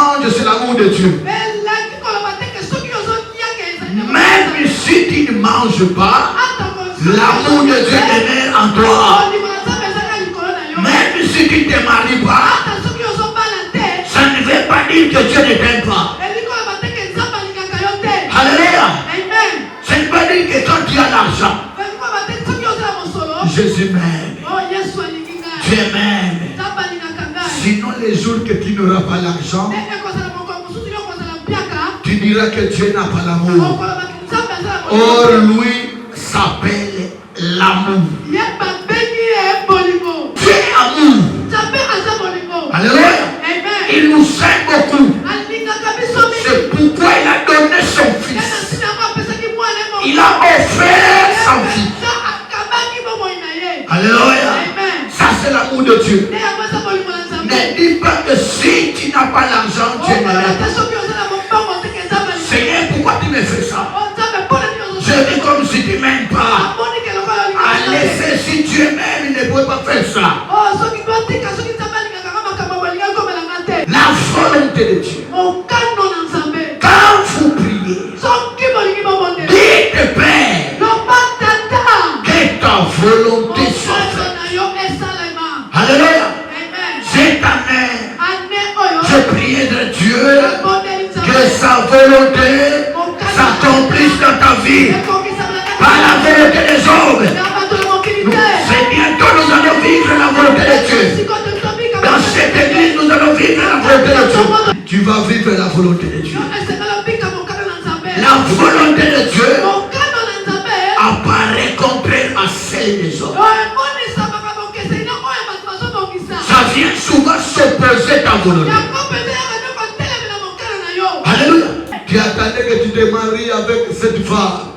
manges, c'est l'amour de Dieu. Même si tu ne manges pas, l'amour de Dieu demeure en toi. Même si tu ne te maries pas, ça ne veut pas dire que Dieu ne t'aime pas. Alléluia. Ça ne veut pas dire que quand tu as l'argent, Jésus m'aime. Dieu m'aime. Sinon, les jours que tu n'auras pas l'argent, tu diras que Dieu n'a pas l'amour. Or, lui s'appelle l'amour. Dieu est amour. Alléluia. Il nous aime beaucoup. C'est pourquoi il a donné son fils. Il a offert son fils. Alléluia. Ça, c'est l'amour de Dieu. Ne dis pas que si tu n'as pas l'argent, Dieu ne l'aime pas. Seigneur, pourquoi tu me fais ça? Je dis comme si tu ne m'aimes pas. Allez, si Dieu m'aime, il ne peut pas faire ça. La volonté de Dieu. Quand vous priez, dites Père, que ta volonté soit faite. Alléluia. Cette année, je prie de Dieu que sa volonté s'accomplisse dans ta vie. Par la volonté des hommes. C'est bientôt nous allons vivre la volonté de Dieu. Dans cette église, nous allons vivre la volonté de Dieu. Tu vas vivre la volonté de Dieu. La volonté de Dieu apparaît contraire à celle des hommes. Ça vient souvent s'opposer à ta volonté. Alléluia. Tu attendais que tu te maries avec cette femme.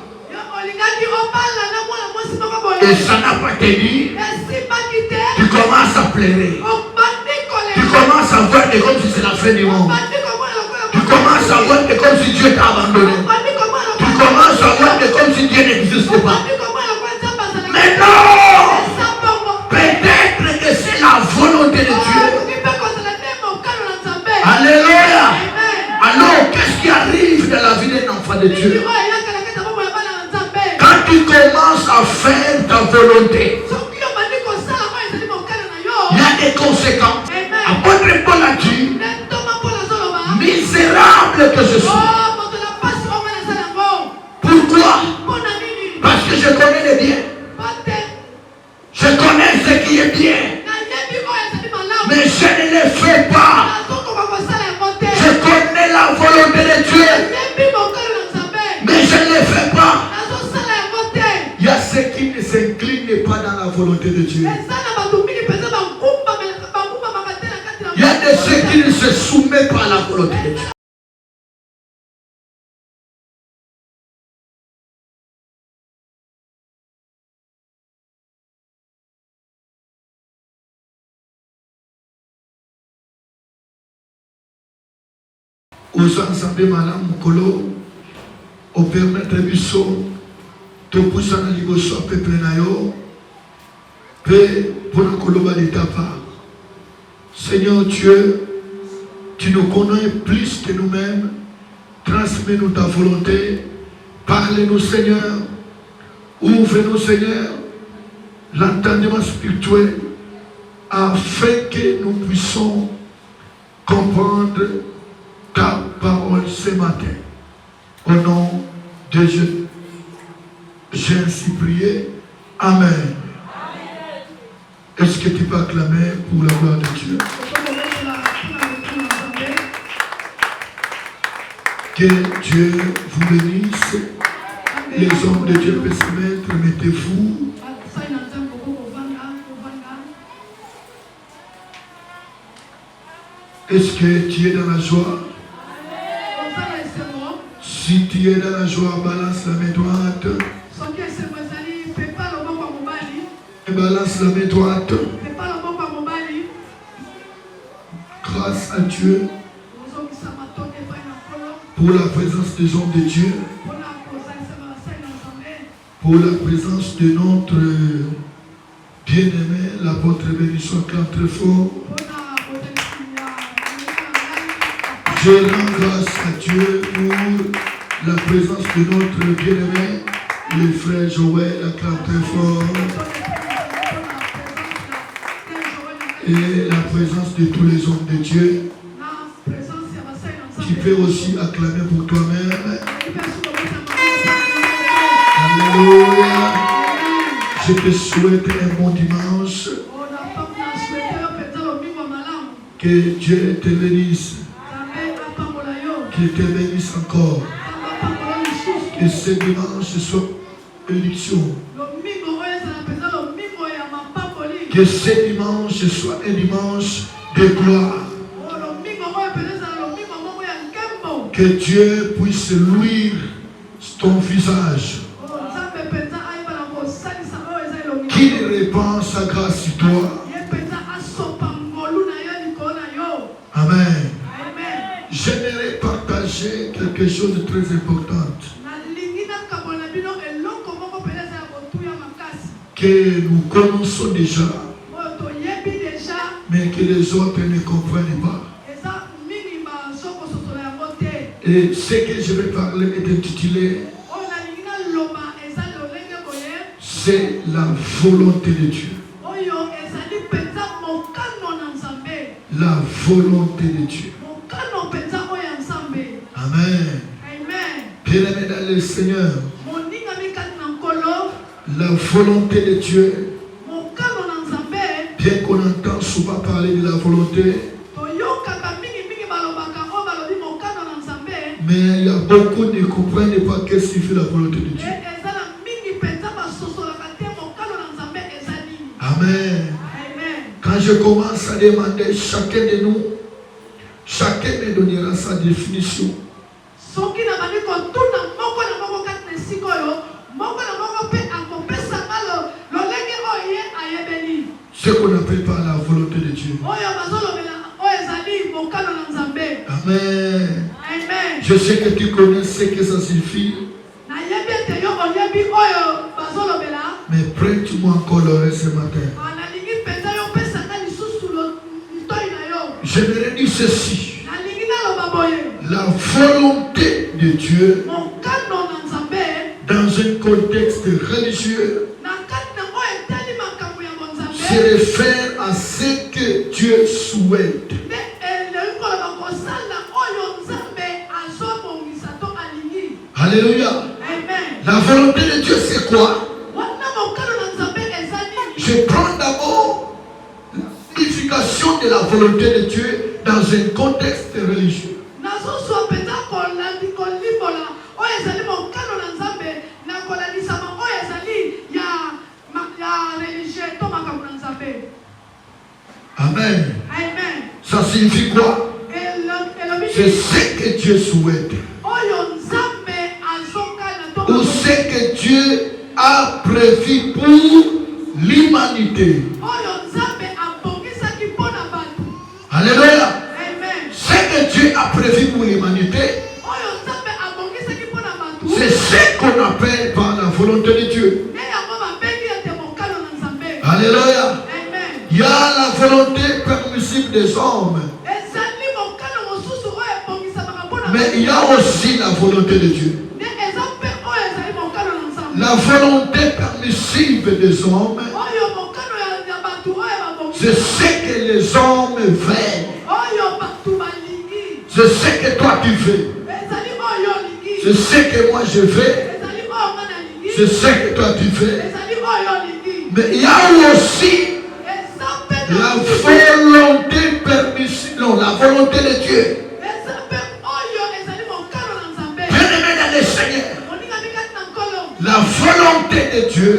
Et ça n'a pas tenu. Tu commences à pleurer. Tu commences à voir que comme si c'est la fin du monde. Tu commences à voir que comme si Dieu t'a abandonné. Tu commences à voir que comme si Dieu n'existe pas. Mais non! Peut-être que c'est la volonté de Dieu. Alléluia! Alors, qu'est-ce qui arrive dans la vie d'un enfant de Dieu? Quand tu commences à faire ta volonté, il y a des conséquences. Apôtre Paul a dit, misérable que je suis. Pourquoi? Parce que je connais le bien. Je connais ce qui est bien. Mais je ne le fais pas. Je connais la volonté de Dieu. Mais je ne le fais pas. Il y a ceux qui ne s'inclinent pas dans la volonté de Dieu. Il y a de ceux qui ne se soumettent pas à la volonté de Dieu. Aux ensembles malam mukolo au permettre biso to poussa na liboso peuple na yo pe pour koloba l'état part. Seigneur Dieu, tu nous connais plus que nous-mêmes. Transmets-nous ta volonté. Parle-nous Seigneur. Ouvre-nous Seigneur l'entendement spirituel afin que nous puissions comprendre ta parole ce matin. Au nom de Jésus, j'ai ainsi prié. Amen. Est-ce que tu peux acclamer pour la gloire de Dieu? Que Dieu vous bénisse. Les hommes de Dieu peuvent se mettre. Mettez-vous. Est-ce que tu es dans la joie? Si tu es dans la joie, balance la main droite. Balance la main droite. Grâce à Dieu pour la présence des hommes de Dieu, pour la présence de notre bien-aimé, l'apôtre béni soit très fort. Je rends grâce à Dieu pour la présence de notre bien-aimé, le frère Joël, acclame très fort. Et la présence de tous les hommes de Dieu. Tu peux aussi acclamer pour toi-même. Alléluia. Je te souhaite un bon dimanche. Que Dieu te bénisse. Qu'il te bénisse encore. Que ce dimanche soit bénédiction. Que ce dimanche soit un dimanche de gloire. Que Dieu puisse luire ton visage. Qu'il répand sa grâce sur toi. Amen. J'aimerais partager quelque chose de très important. Que nous connaissons déjà, mais que les autres ne comprennent pas. Et ce que je vais parler est intitulé c'est la volonté de Dieu. La volonté de Dieu. Amen. Bien-aimé dans le Seigneur, la volonté de Dieu, bien qu'on entend souvent parler de la volonté, mais il y a beaucoup qui ne comprennent pas ce que signifie la volonté de Dieu. Amen. Quand je commence à demander chacun de nous, chacun me donnera sa définition. Ce qu'on appelle par la volonté de Dieu. Amen. Je sais que tu connais ce que ça signifie. Mais prête-moi encore l'oreille ce matin. J'aimerais dire ceci. La volonté de Dieu dans un contexte religieux se réfère à ce que Dieu souhaite. Alléluia. La volonté de Dieu c'est quoi? Je prends d'abord la signification de la volonté de Dieu dans un contexte religieux. Amen. Ça signifie quoi? C'est ce que Dieu souhaite. Ou ce que Dieu a prévu pour l'humanité. Alléluia. Ce que Dieu a prévu pour l'humanité, c'est ce qu'on appelle par la volonté de Dieu. Alléluia. Il y a la volonté permissible des hommes, mais il y a aussi la volonté de Dieu. La volonté permissive des hommes, c'est ce que les hommes veulent. C'est ce que toi tu veux. C'est ce que moi je veux. C'est ce que toi tu veux. Mais il y a aussi la volonté permissive. Non, la volonté de Dieu. Bien-aimé dans le Seigneur, la volonté de Dieu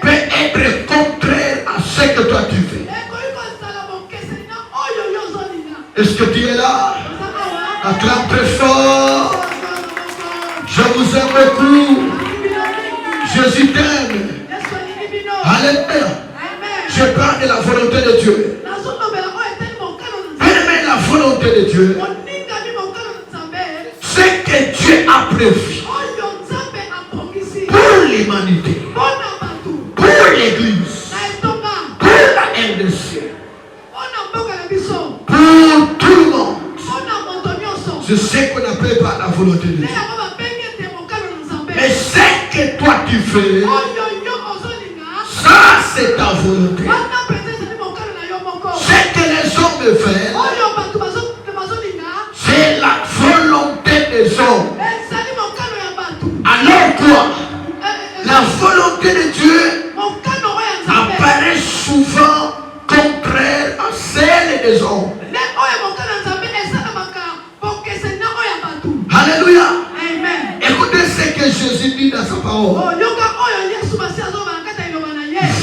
peut être contraire à ce que toi tu veux. Est-ce que tu es là? Acclame très fort. Je vous aime beaucoup. Jésus t'aime. Alléluia. Je parle de la volonté de Dieu. Bien-aimé, la volonté de Dieu, c'est que Dieu a prévu pour l'humanité, pour l'église, pour la RDC, pour tout le monde. C'est ce qu'on appelle pas la volonté de Dieu. Mais ce que toi tu fais, ça c'est ta volonté. Ce que les hommes font, c'est la volonté des hommes. Alors quoi? La volonté de Dieu apparaît souvent contraire à celle des hommes. Alléluia. Amen. Écoutez ce que Jésus dit dans sa parole.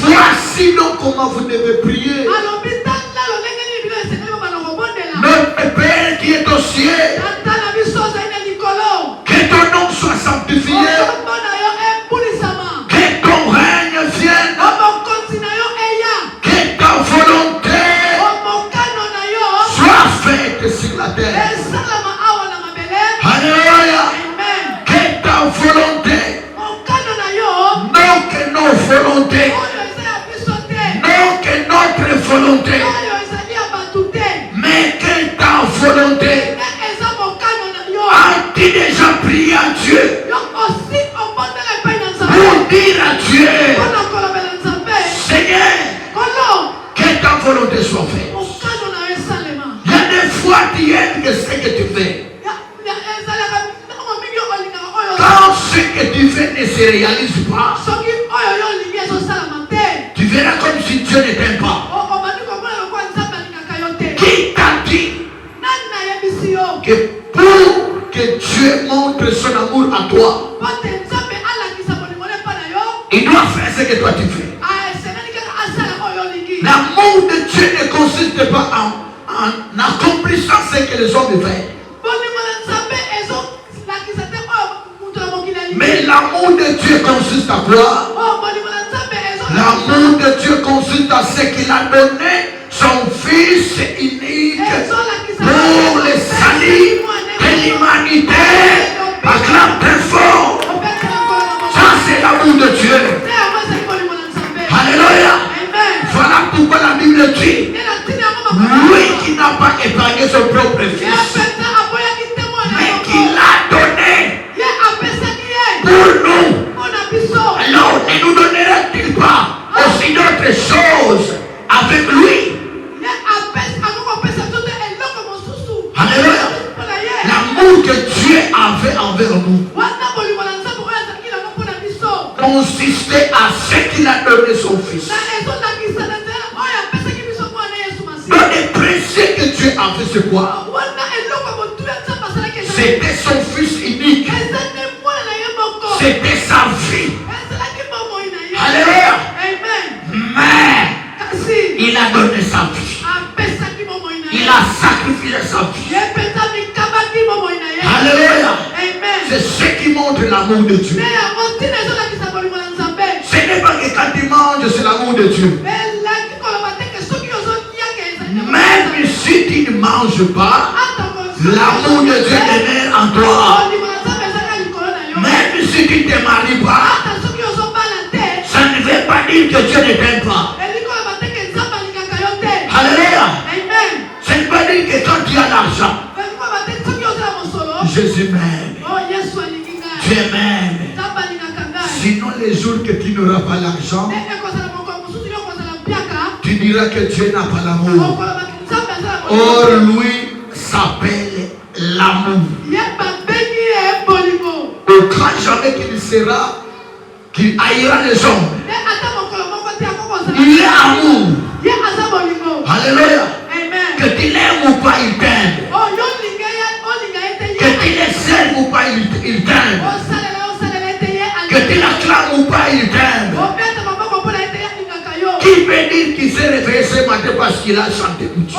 Voici donc comment vous devez prier. Notre Père qui est au ciel, que ton nom soit sanctifié, que ton règne vienne, que ta volonté soit faite sur la terre. Alléluia. Que ta volonté, non que nos volontés, non que notre volonté, mais que ta volonté. As-tu déjà prié à Dieu pour dire à Dieu, Seigneur, que ta volonté soit faite? Il y a des fois tu aimes ce que tu fais. Quand ce que tu fais ne se réalise pas, tu verras comme si Dieu ne t'aime pas. Qui t'a dit que pour que Dieu montre son amour à toi, il doit faire ce que toi tu fais? L'amour de Dieu ne consiste pas en accomplissant ce que les hommes font. Mais l'amour de Dieu consiste à quoi? L'amour de Dieu consiste à ce qu'il a donné son Fils unique pour le salut de l'humanité. Acclame très fort. Ça c'est l'amour de Dieu. Alléluia. Voilà pourquoi la Bible dit, lui qui n'a pas épargné son propre Fils, mais qui l'a donné pour nous, alors ne nous donnera-t-il pas aussi d'autres choses avec lui? Alléluia. L'amour que Dieu avait envers nous consistait à ce qu'il a donné son Fils. Dans les principes que Dieu a fait, c'est quoi? C'était son Fils unique. C'était sa vie. Alléluia. Mais il a donné sa vie. Il a sacrifié sa vie. Alléluia. C'est ce qui montre l'amour de Dieu. Ce n'est pas que quand tu manges, c'est l'amour de Dieu. Même si tu ne manges pas, l'amour de Dieu demeure en toi. Même si tu ne te maries pas, ça ne veut pas dire que Dieu ne t'aime pas. Alléluia. Ça ne veut pas dire que quand tu as l'argent, Jésus m'aime. Dieu m'aime. Sinon les jours que tu n'auras pas l'argent, tu diras que Dieu n'a pas l'amour. Or lui s'appelle l'amour. Aucun jamais qu'il sera, qu'il haïra les hommes. Il est amour. Alléluia. Que tu l'aimes ou pas, il t'aime. Que tu les serves ou pas, il t'aime. Que tu l'acclames ou pas, il t'aime. Qui peut dire qu'il s'est réveillé ce matin parce qu'il a chanté pour Dieu?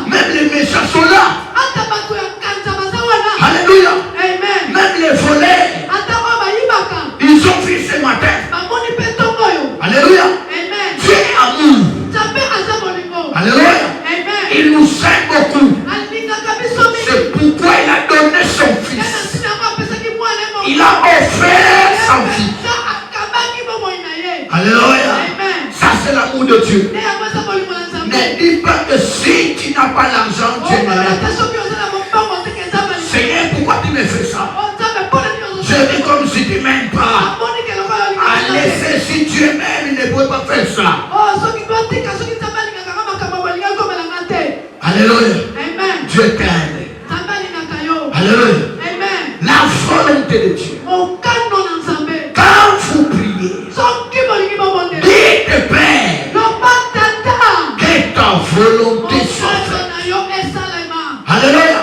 Même les méchants sont là. Alléluia. Même les volets, ils ont vu ce matin. Alléluia. Dieu est amour. Alléluia. Il nous aime beaucoup. C'est pourquoi il a donné son Fils. Il a offert sa vie. Alléluia. Ça c'est l'amour de Dieu. Ne dis pas que si tu n'as pas l'argent, Dieu Alléluia. Amen. Dieu t'aime. Alléluia. Amen. La volonté de Dieu. Quand vous priez, dites Père, que ta volonté soit faite. Alléluia.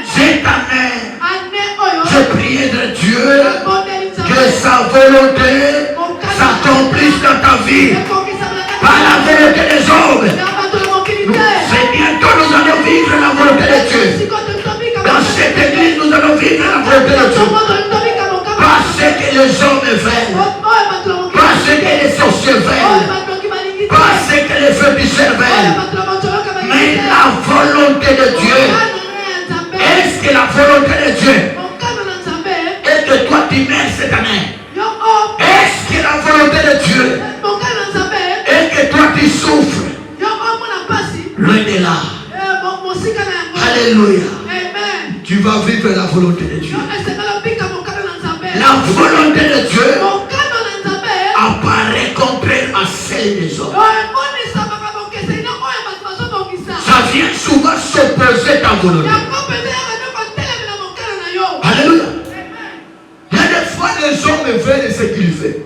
Cette année, je prie de Dieu que sa volonté s'accomplisse dans ta vie par la volonté des hommes. C'est bientôt nous allons vivre la volonté de Dieu. Dans cette église, nous allons vivre la volonté de Dieu. Pas ce que les hommes veulent, pas ce que les sorciers veulent, pas ce que les féticheurs veulent, mais la volonté de Dieu. Est-ce que la volonté de Dieu est que toi tu meurs cette année? Est-ce que la volonté de Dieu est que toi tu souffres? Loin de là. Alléluia. Tu vas vivre la volonté de Dieu. La volonté de Dieu apparaît contraire à celle des hommes. Ça vient souvent s'opposer à ta volonté. Alléluia. Il y a des fois les hommes veulent ce qu'ils veulent.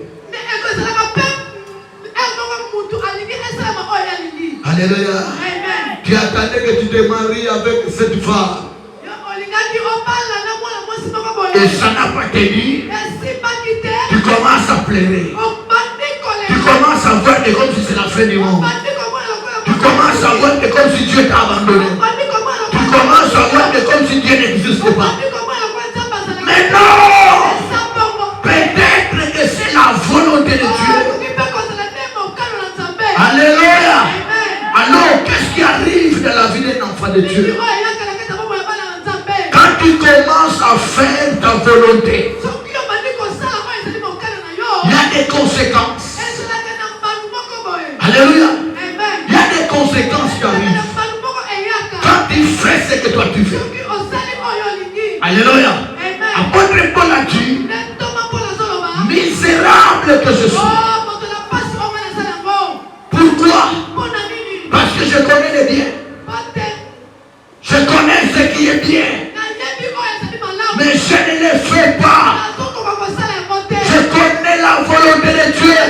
Alléluia. Tu attendais que tu te maries avec cette femme. Et ça n'a pas tenu. Tu commences à pleurer. Tu commences à voir que comme si c'est la fin du monde. Tu commences à voir que comme si Dieu t'a abandonné. Tu commences à voir que comme si Dieu n'existe pas. Mais non! Peut-être que c'est la volonté de Dieu. Alléluia! Alors, qu'est-ce qui arrive dans la vie d'un enfant de Dieu? Quand tu commences à faire ta volonté, il y a des conséquences. Alléluia. Il y a des conséquences qui arrivent. Quand tu fais ce que toi tu fais. Alléluia. Apôtre Paul a dit, misérable que je suis. Pourquoi? Parce que je connais le bien. Je connais ce qui est bien. Mais je ne le fais pas. Je connais la volonté de Dieu.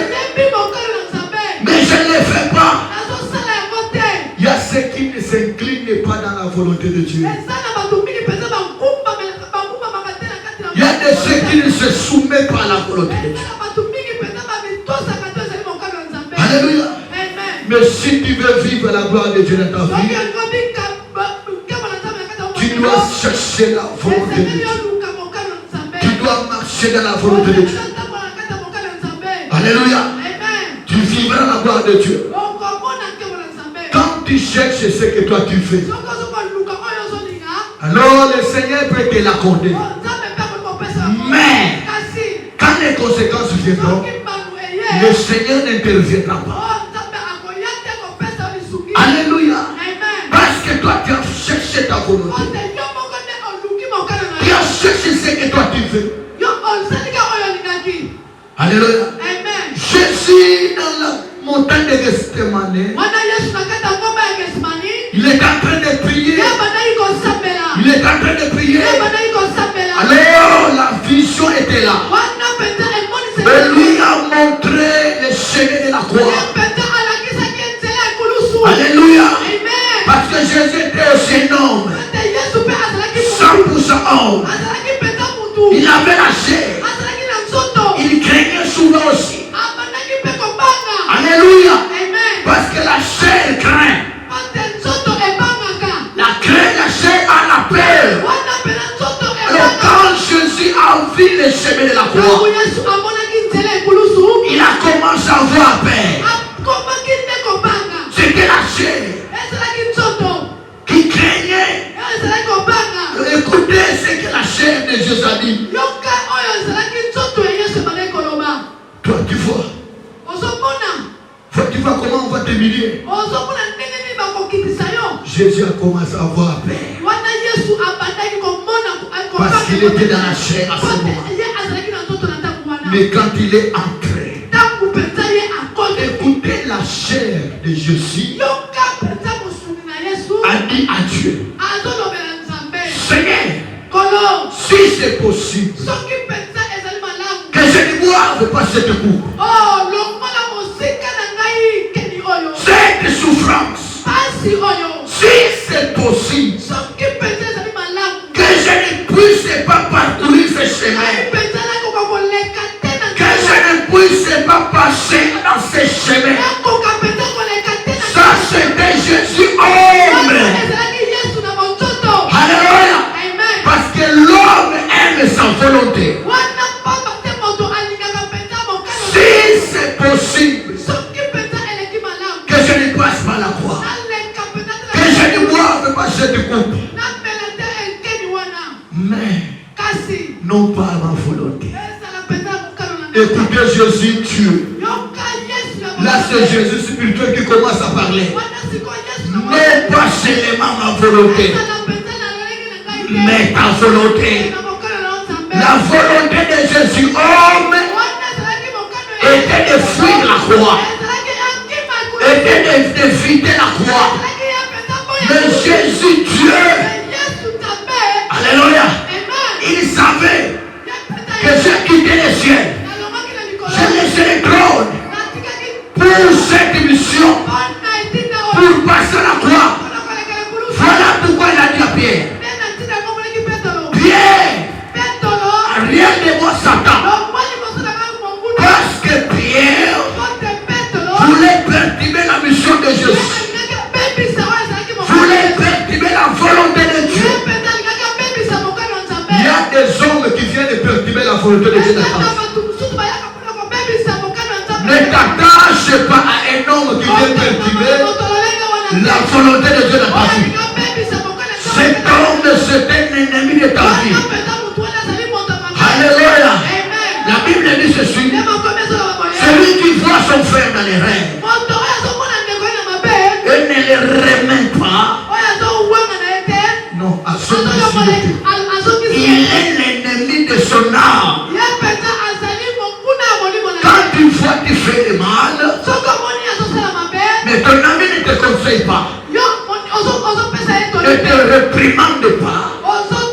Mais je ne le fais pas. Il y a ceux qui ne s'inclinent pas dans la volonté de Dieu. Il y a de ceux qui ne se soumettent pas à la volonté de Dieu. Alléluia. Mais si tu veux vivre la gloire de Dieu dans ta vie, tu dois chercher la volonté de Dieu. Tu dois marcher dans la volonté de Dieu. Alléluia. Tu vivras la gloire de Dieu. Quand tu cherches ce que toi tu fais, alors le Seigneur peut te l'accorder. Mais quand les conséquences viendront, le Seigneur n'interviendra pas. Alléluia. Parce que toi tu as cherché ta volonté. Tu as cherché ce que toi tu veux. Alléluia. Jésus dans la montagne de Gethsemane, il est en train de prier. Il est en train de prier. Alors la vision était là. Et lui a montré le chemin de la croix. Alléluia. Parce que Jésus était aussi un homme. 100% homme. Il avait la chair. Il craignait souvent aussi. Alléluia. Parce que la chair craint. La chair a la peur. Alors quand Jésus a vu le chemin de la croix, il a commencé à avoir peur. C'était la chair qui craignait. Écoutez ce que la chair de Jésus a dit. Toi tu vois. Tu vois comment on va t'humilier. Jésus a commencé à avoir peur. Parce qu'il était dans la chair à ce moment. Mais quand il est entré, écoutez la chair de Jésus a a dit à Dieu, Seigneur, si c'est possible, que je ne boive pas cette coupe, cette souffrance, si c'est possible, que je ne puisse pas parcourir ce chemin, que je ne puisse pas passer dans ce chemin. Ça c'était Jésus homme. Alléluia. Parce que l'homme aime sa volonté. Si c'est possible, que je ne passe pas la croix, que je ne boive pas cette coupe, mais non pas ma volonté. Écoutez Jésus Dieu. Là c'est Jésus spirituel qui commence à parler. Non pas seulement ma volonté, mais ta volonté. La volonté de Jésus homme était de fuir la croix, était d'éviter la croix. Mais Jésus Dieu, alléluia, il savait que j'ai quitté le ciel, j'ai laissé le trône pour cette mission, pour passer la croix. Voilà pourquoi il a dit à Pierre, Pierre, rien de moi Satan, parce que Pierre voulait perturber la mission de Jésus, voulait perturber la volonté de Dieu. Il y a des hommes qui viennent de perturber la volonté de Dieu. Ne t'attache pas à un homme qui vient perturber la volonté de Dieu dans ta vie. Cet homme, c'est un ennemi de ta vie. Alléluia. La Bible dit ceci. Celui qui voit son frère dans les rêves et ne le remet pas, non, à son intimité, il est l'ennemi de son âme. Quand tu vois tu fais le mal, mais ton ami ne te conseille pas, ne te réprimande pas,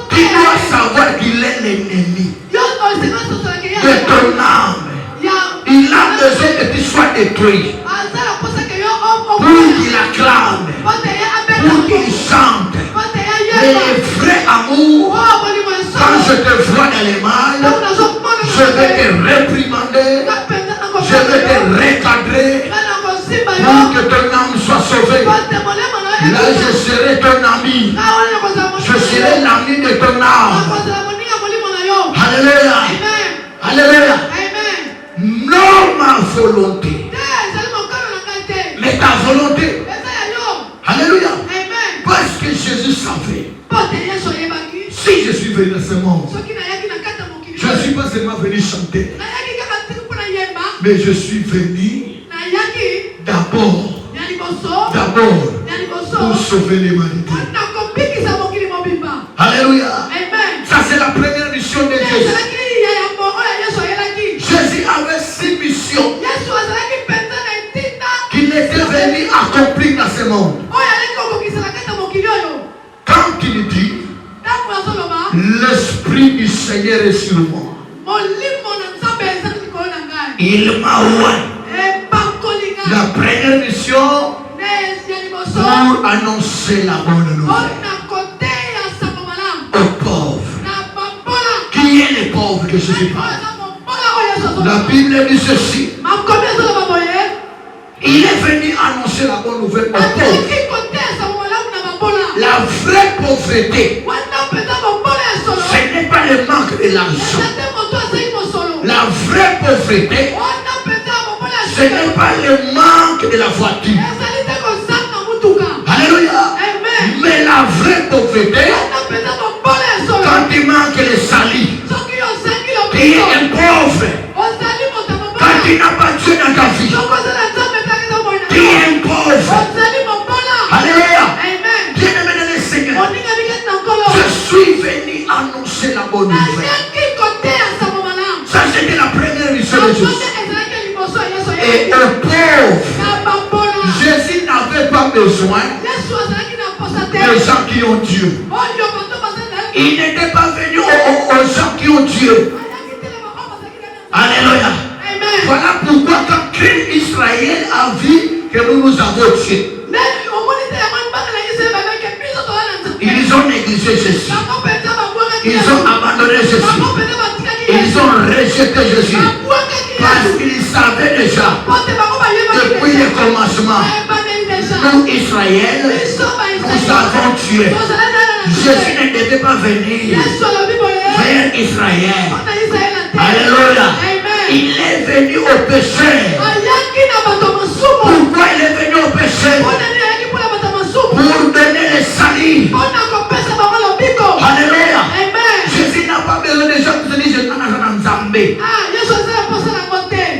tu dois savoir qu'il est l'ennemi de ton âme. Il a besoin que tu sois détruit pour qu'il acclame, pour qu'il chante. Mais le vrai amour, quand je te vois dans les mal, je vais te réprimander, je vais te recadrer pour que ton âme soit sauvée. Là, je serai ton ami. Je serai l'ami de ton âme. Alléluia. Alléluia. Non ma volonté, mais ta volonté. Alléluia. Parce que Jésus savait, si je suis venu dans ce monde, je ne suis pas seulement venu chanter, mais je suis venu d'abord pour sauver l'humanité. Alléluia. Ça c'est la première mission de Jésus. Jésus avait 6 missions qu'il était venu accomplir dans ce monde. Quand il dit, l'Esprit du Seigneur est sur moi, il m'a oint. La première mission pour annoncer la bonne nouvelle aux pauvres. Qui est les pauvres que Jésus parle? La Bible dit ceci. Il est venu annoncer la bonne nouvelle aux pauvres. La vraie pauvreté, ce n'est pas le manque de l'argent. La vraie pauvreté, ce n'est pas le manque de la voiture. Alléluia. Mais la vraie pauvreté, quand il manque le salut, tu es un pauvre. Quand tu n'as pas Dieu dans ta vie, tu es un pauvre. Alléluia. Bien-aimé dans le Seigneur, je suis venu annoncer la bonne nouvelle. Ça c'était la première mission de Jésus. Et aux pauvres, Jésus n'avait pas besoin les gens qui ont Dieu. Il n'était pas venu aux gens qui ont Dieu. Alléluia. Voilà pourquoi quand Christ Israël a vu que nous avons Dieu, ils ont négligé Jésus. Ils ont abandonné Jésus. Ils ont rejeté Jésus. Parce qu'ils savaient déjà, depuis le commencement, nous, Israël, nous avons Dieu. Jésus ne devait pas venir vers Israël. Alléluia. Il est venu au péché. Pourquoi il est venu au péché? Pour donner le salut. Alléluia. Jésus n'a pas besoin de gens qui se disent je n'en ai.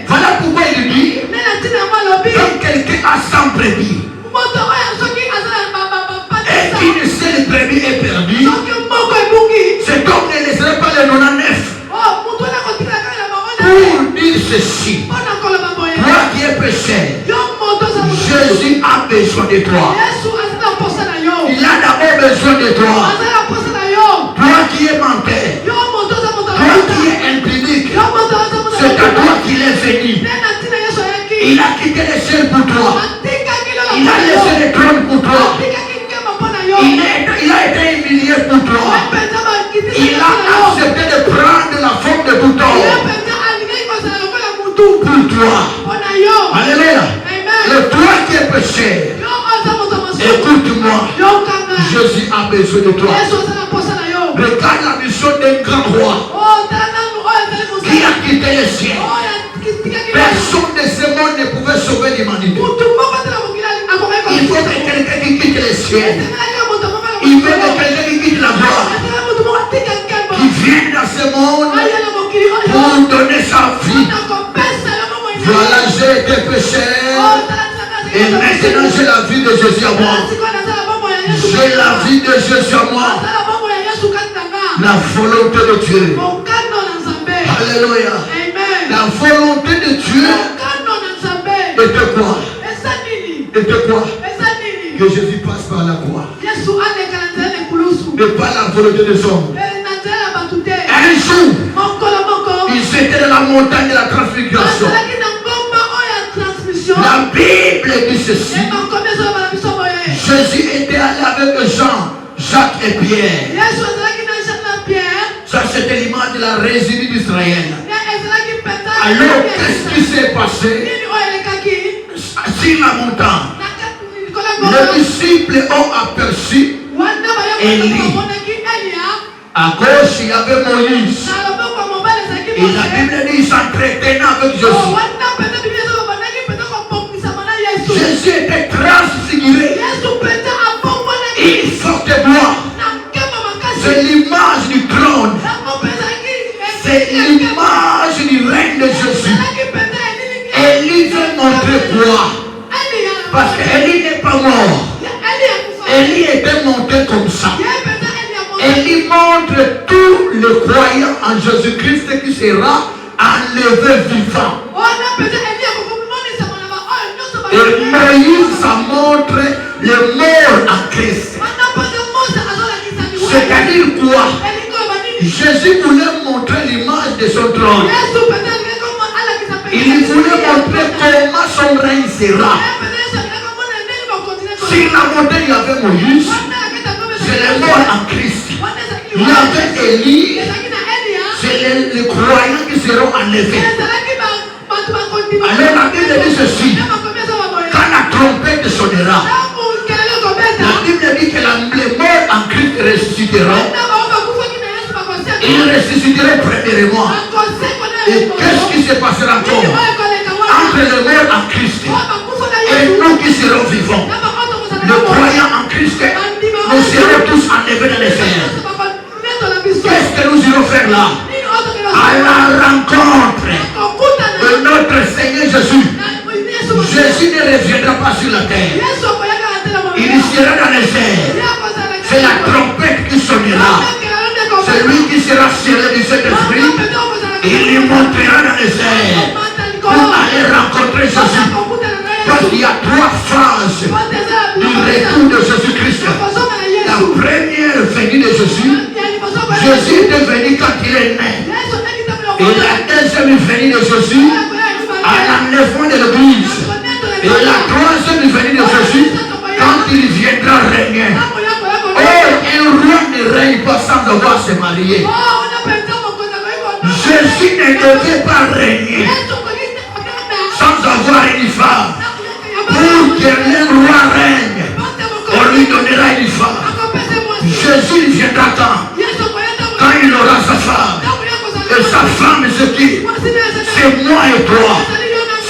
Voilà pourquoi il dit quand quelqu'un a 100 brebis et qu'une seule brebis est perdue, c'est comme ne laisserait pas le 99 pour dire ceci. Toi qui es péché, Jésus a besoin de toi. Il a d'abord besoin de toi. Toi qui es menteur, toi qui es impudique, c'est à toi qu'il est venu. Il a quitté les cieux pour toi. Il a laissé le trône pour toi. Il a été humilié pour toi. Il a accepté de prendre la forme de bouton pour toi. Alléluia. Et toi qui es péché, écoute-moi. Jésus a besoin de toi. Regarde la mission d'un grand roi qui a quitté les cieux. Personne de ce monde ne pouvait sauver l'humanité. Il faut que quelqu'un qui quitte les cieux. Il faut que quelqu'un qui quitte la gloire, qui vienne dans ce monde pour donner sa vie. Voilà, j'ai été pécheur. Et maintenant j'ai la vie de Jésus à moi. J'ai la vie de Jésus à moi. La volonté de Dieu. Alléluia. La volonté de Dieu était quoi? Était quoi? Que Jésus passe par la croix. Mais pas la volonté des hommes. Un jour, ils étaient dans la montagne de la transfiguration. La Bible dit ceci. Jésus était allé avec Jean, Jacques et Pierre. Ça c'était l'image de la résidue d'Israël. Alors qu'est-ce qui s'est passé sur la montagne? Les disciples ont aperçu Élie. À gauche il y avait Moïse. Et la Bible dit qu'ils s'entretenaient avec Jésus. Jésus était transfiguré. Il sortait de moi. C'est l'image du trône. C'est l'image du règne de Jésus. Élie veut montrer quoi? Parce qu'Élie n'est pas mort. Élie était monté comme ça. Élie montre tous les croyants en Jésus-Christ qui sera enlevé vivant. Et Moïse, ça montre les morts en Christ. C'est-à-dire quoi? Jésus voulait montrer l'image de son trône. Il voulait montrer comment son règne sera. Sur la montagne, il y avait Moïse. C'est les morts en Christ. Il y avait Élie. C'est les croyants qui seront enlevés. Alors la Bible dit ceci. Quand la trompette sonnera, la Bible dit que les morts en Christ ressusciteront. Ils ressusciteront premièrement. Et qu'est-ce qui se passera encore entre les morts en Christ et nous qui serons vivants? Les croyants en Christ, nous serons tous enlevés dans les airs. Qu'est-ce que nous irons faire là? À la rencontre de notre Seigneur Jésus. Jésus ne reviendra pas sur la terre. Il sera dans les airs. C'est la trompette qui sonnera. C'est lui qui sera scellé du Saint-Esprit. Il lui montrera dans les airs pour aller rencontrer Jésus. Parce qu'il y a trois phases du retour de Jésus-Christ. Jésus, à l'enlèvement de l'église. Et la troisième venue de Jésus, quand il viendra régner. Oh, un roi ne règne pas sans avoir se marier. Jésus ne devait pas régner sans avoir une femme. Pour que le roi règne, on lui donnera une femme. Jésus viendra quand il aura sa femme. Et sa femme, c'est qui? C'est moi et toi.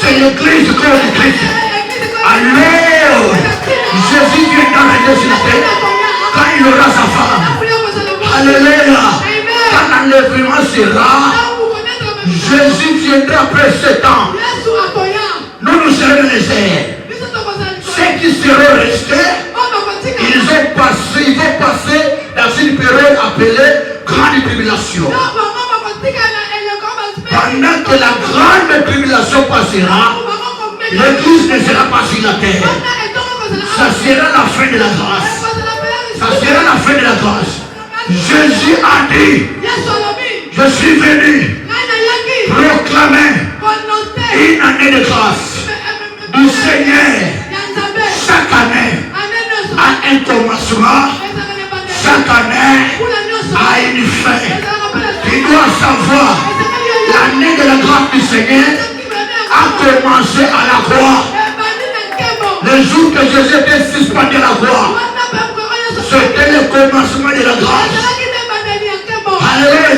C'est l'église du corps de Christ. Alors, Jésus viendra régner sur la terre quand il aura sa femme. Alléluia. Quand l'enlèvement sera, Jésus viendra après 7 ans. Nous serons dans les airs. Ceux qui seront restés, ils vont passer dans une période appelée grande tribulation. Pendant que la grande tribulation passera, l'église ne sera pas sur la terre. Ça sera la fin de la grâce. Ça sera la fin de la grâce. Jésus a dit, je suis venu proclamer une année de grâce du Seigneur. Chaque année a un commencement, chaque année a une fin. Tu dois savoir, l'année de la grâce du Seigneur a commencé à la croix. Le jour que Jésus était suspendu à la croix, c'était le commencement de la grâce. Alléluia.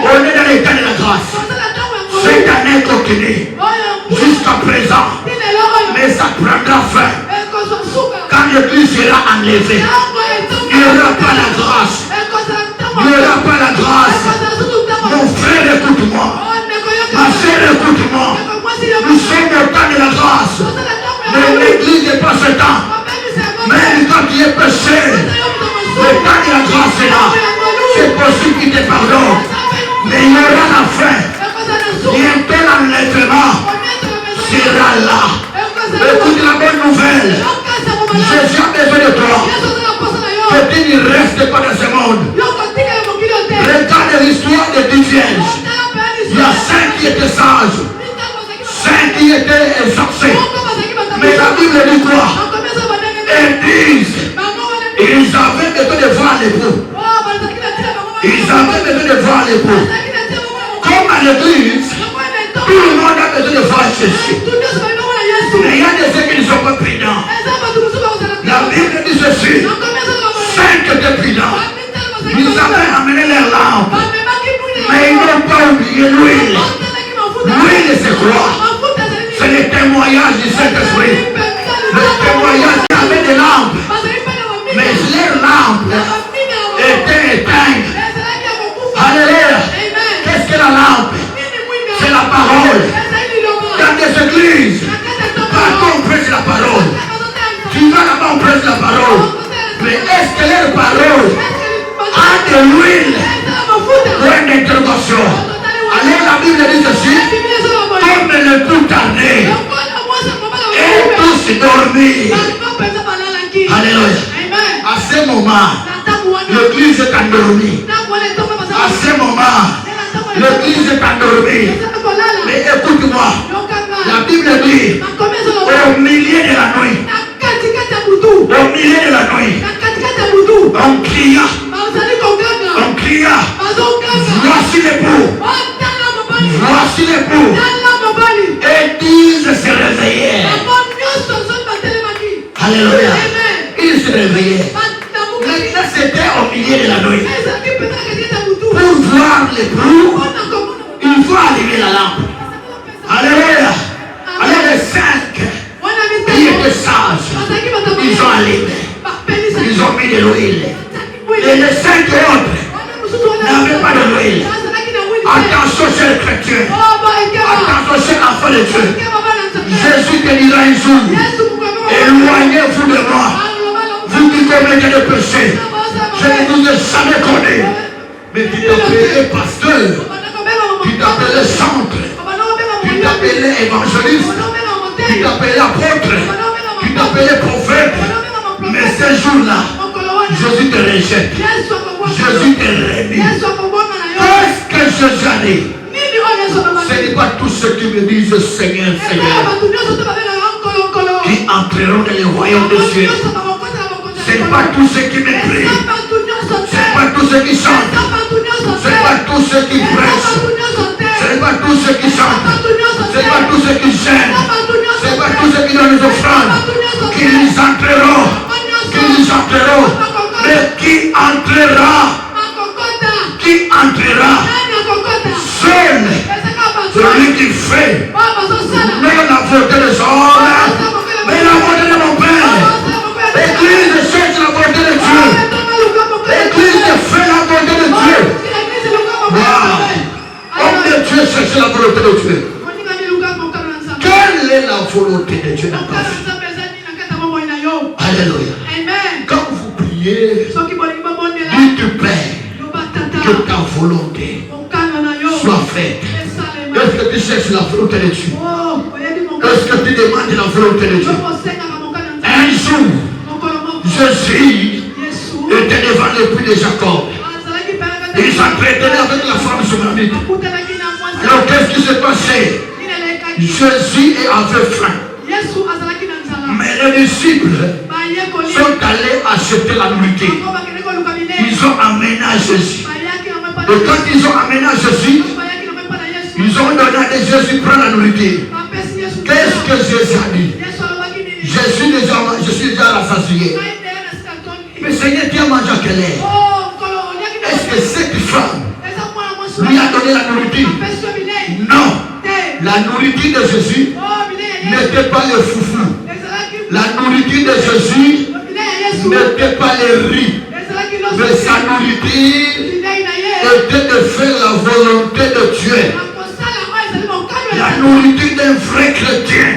On est dans l'état de la grâce. Cette année continue jusqu'à présent. Mais ça prendra fin. Quand l'église sera enlevée, il n'y aura pas la grâce. Il n'y aura pas la grâce. Mon frère, écoute-moi. Ma soeur, écoute-moi. Nous sommes au temps de la grâce. Mais l'église n'est pas ce temps. Même quand tu es péché, le temps de la grâce est là. C'est possible qu'il te pardonne. Mais il y aura la fin. Bientôt l'enlèvement sera là. Écoute la bonne nouvelle. Jésus a besoin de toi. Que tu ne restes pas dans ce monde. Regarde l'histoire des 10 vierges. Il y a 5 qui étaient sages. 5 qui étaient exorcés. Mais la Bible dit quoi? Ils disent, ils avaient besoin de voir l'époux. Ils avaient besoin de voir l'époux. Comme à l'église, tout le monde a besoin de voir Jésus. Mais il y a des ceux qui ne sont pas prudents. La Bible dit ceci. 5 étaient prudents. Ils avaient amené leur lampe. Mais ils n'ont pas oublié l'huile. L'huile, c'est quoi? C'est le témoignage du Saint-Esprit. Le témoignage, il y avait des lampes. Mais les lampes étaient éteintes. Alléluia. Qu'est-ce que la lampe? C'est la parole. Dans des églises, partout on prêche la parole. Tu vas là-bas, on prêche la parole. Mais est-ce que leur parole a de l'huile ou une intervention? Alors la Bible dit ceci, comme le tout tardé et tous dormir. Alléluia. À ce moment, l'église est endormie. À ce moment, l'église est endormie. Mais écoute-moi, la Bible dit, au milieu de la nuit, au milieu de la nuit, on cria, voici l'époux, voici l'époux. Et 10 se réveillaient. Alléluia. Ils se réveillaient. Maintenant c'était au milieu de la nuit. Pour voir l'époux, il faut allumer la lampe. Alléluia. Alors les 5 qui étaient sages, ils ont allumé. Ils ont mis de l'huile. Et les 5 autres n'avaient pas de l'huile. Attention, chers chrétiens. Attention, chers enfants de Dieu. Jésus te dira un jour, éloignez-vous de moi. Vous qui commettez des péchés. Je ne vous ai jamais connu. Mais tu t'appelais pasteur. Tu t'appelais centre. Tu t'appelais évangéliste. Tu t'appelais apôtre. Tu t'appelais prophète. Mais ce jour-là, Jésus te rejette. Jésus te réunit. Qu'est-ce que Jésus a dit? Ce n'est pas tous ceux qui me disent Seigneur, Seigneur, qui entreront dans le royaume des cieux. Ce n'est pas tous ceux qui me prient. Ce n'est pas tous ceux qui chantent. Ce n'est pas tous ceux qui prêchent. Ce n'est pas tous ceux qui chantent. Ce n'est pas tous ceux qui gênent. Ce n'est pas tous ceux qui donnent les offrandes. Qui les entreront. Mais qui entrera? Qui entrera? Seul celui qui fait non la volonté des hommes, mais la volonté de mon Père. L'Église cherche la volonté de Dieu. L'Église fait la volonté de Dieu. Wow. Homme de Dieu cherche la volonté de Dieu. Quelle est la volonté de Dieu dans ta vie? Alléluia. Quand vous priez, dites Père, que ta volonté soit faite. Est-ce que tu cherches la volonté de Dieu? Est-ce que tu demandes la volonté de Dieu? Un jour, Jésus était devant le puits de Jacob. Il s'entretenait avec la femme sunamite. Alors qu'est-ce qui s'est passé? Jésus avait faim. Mais les disciples sont allés acheter la nourriture. Ils ont amené à Jésus. Et quand ils ont amené à Jésus, ils ont donné à Jésus prendre la nourriture. Qu'est-ce que Jésus a dit? Je suis déjà rassasié. Mais Seigneur, tu as mangé à quelle heure? Est-ce que cette femme lui a donné la nourriture? Non. La nourriture de Jésus n'était pas le foufou. La nourriture de Jésus n'était pas le riz. Mais sa nourriture était de faire la volonté de Dieu. La nourriture d'un vrai chrétien.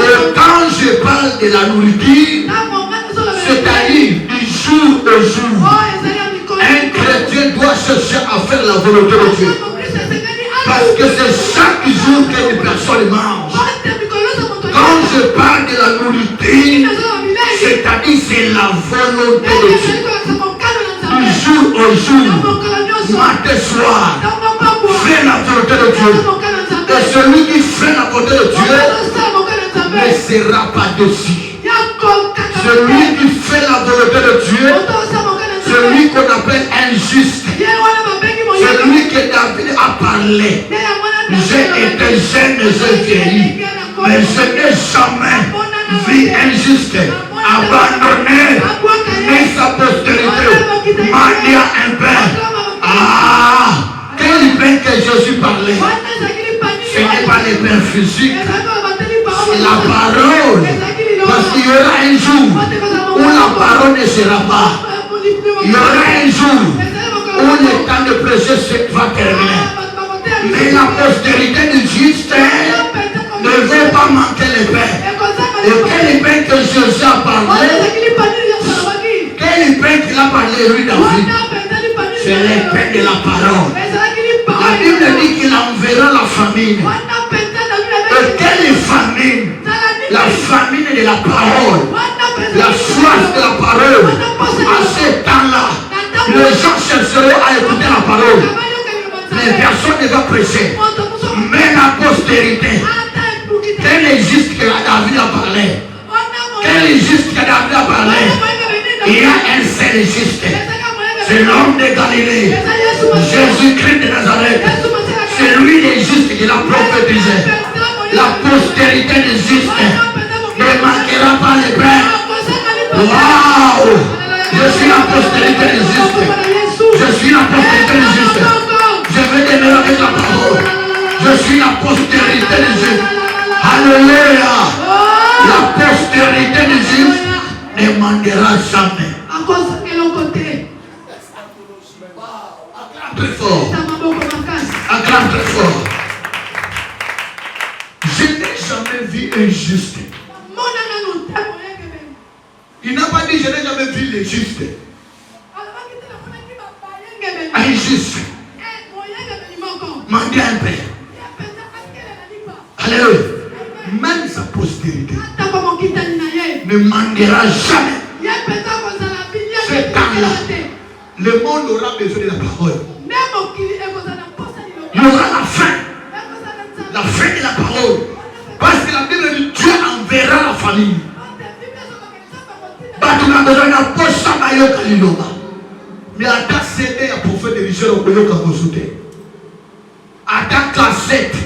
Et quand je parle de la nourriture, c'est-à-dire du jour au jour, un chrétien doit chercher à faire la volonté de Dieu. Parce que c'est chaque jour qu'une personne mange. Quand je parle de la nourriture, c'est-à-dire c'est la volonté de Dieu. Du jour au jour, matin soir, fais la volonté de Dieu. Et celui qui fait la volonté de Dieu ne sera pas déçu. Celui qui fait la volonté de Dieu, celui qu'on appelle injuste, celui que David a parlé. J'ai été jeune et j'ai vieilli, mais je n'ai jamais vu injuste, abandonné, ni sa postérité, mendiant un pain. Ah, quel pain que Jésus parlait? Ce n'est pas le pain physique, c'est la parole. Parce qu'il y aura un jour où la parole ne sera pas. Il y aura un jour où le temps de prêcher va terminer. Mais la postérité du juste ne veut pas manquer le pain. Et quel pain que Jésus a parlé? Quel pain qu'il a parlé, lui, David? C'est le pain de la parole. La Bible dit qu'il enverra la famine. Et quelle famine? La famine de la parole. La soif de la parole. À ce temps-là, les gens chercheront à écouter la parole. Mais personne ne va prêcher. Mais la postérité, quel est juste que David a parlé? Quel est juste que David a parlé? Il y a un seul juste. C'est l'homme de Galilée. Jésus-Christ de Nazareth. C'est lui le juste qui l'a prophétisé. La postérité des justes ne manquera pas le pain. Waouh! Je suis la postérité des justes. Je suis la postérité des justes. Je vais demeurer avec la parole. Je suis la postérité des justes. Alléluia! La postérité des justes ne manquera jamais. Acclame très fort. Acclame très fort. Je n'ai jamais vu un juste. Il n'a pas dit je n'ai jamais vu les justes. Un juste. Mandez un père. Alléluia. Même sa postérité ne manquera jamais. Ce temps-là, le monde aura besoin de la parole. Il y aura la parole. Parce que la Bible dit Dieu enverra la famille. Tu as besoin d'un poste à Mayoka Liloba. Mais à ta CD, à prophète de Richel au Koyoka Kosote. À ta cassette,